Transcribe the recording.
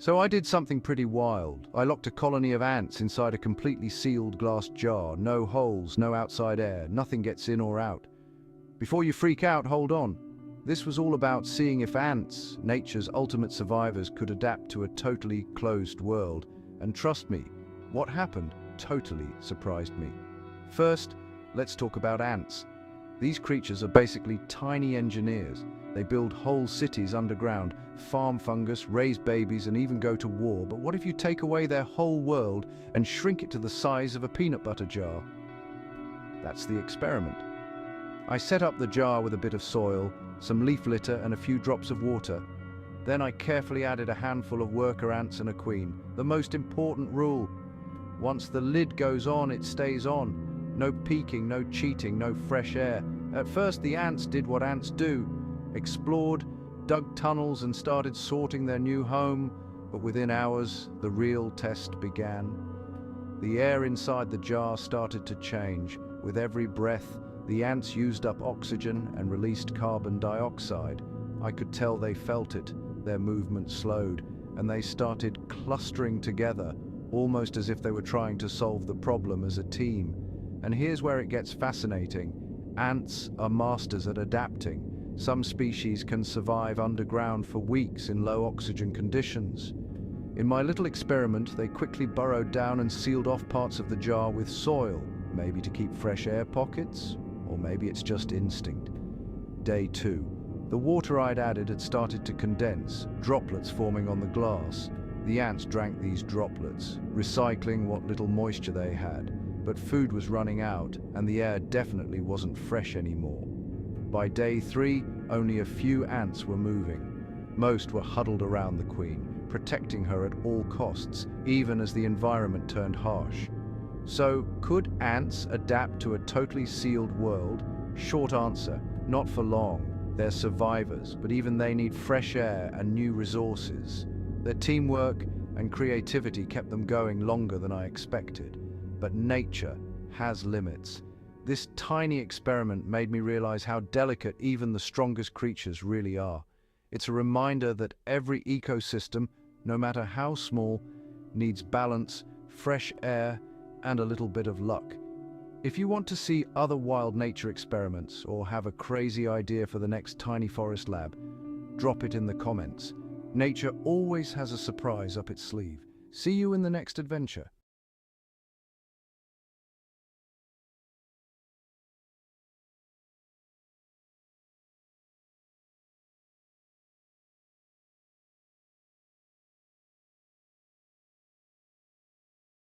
So I did something pretty wild. I locked a colony of ants inside a completely sealed glass jar. No holes, no outside air, nothing gets in or out. Before you freak out, hold on. This was all about seeing if ants, nature's ultimate survivors, could adapt to a totally closed world. And trust me, what happened totally surprised me. First, let's talk about ants. These creatures are basically tiny engineers. They build whole cities underground, farm fungus, raise babies, and even go to war. But what if you take away their whole world and shrink it to the size of a peanut butter jar? That's the experiment. I set up the jar with a bit of soil, some leaf litter, and a few drops of water. Then I carefully added a handful of worker ants and a queen. The most important rule: once the lid goes on, it stays on. No peeking, no cheating, no fresh air. At first, the ants did what ants do: explored, dug tunnels, and started sorting their new home. But within hours, the real test began. The air inside the jar started to change. With every breath, the ants used up oxygen and released carbon dioxide. I could tell they felt it. Their movement slowed, and they started clustering together, almost as if they were trying to solve the problem as a team. And here's where it gets fascinating. Ants are masters at adapting. Some species can survive underground for weeks in low oxygen conditions. In my little experiment, they quickly burrowed down and sealed off parts of the jar with soil, maybe to keep fresh air pockets, or maybe it's just instinct. Day 2. The water I'd added had started to condense, droplets forming on the glass. The ants drank these droplets, recycling what little moisture they had. But food was running out, and the air definitely wasn't fresh anymore. By day 3, only a few ants were moving. Most were huddled around the queen, protecting her at all costs, even as the environment turned harsh. So, could ants adapt to a totally sealed world? Short answer: not for long. They're survivors, but even they need fresh air and new resources. Their teamwork and creativity kept them going longer than I expected. But nature has limits. This tiny experiment made me realize how delicate even the strongest creatures really are. It's a reminder that every ecosystem, no matter how small, needs balance, fresh air, and a little bit of luck. If you want to see other wild nature experiments or have a crazy idea for the next tiny forest lab, drop it in the comments. Nature always has a surprise up its sleeve. See you in the next adventure.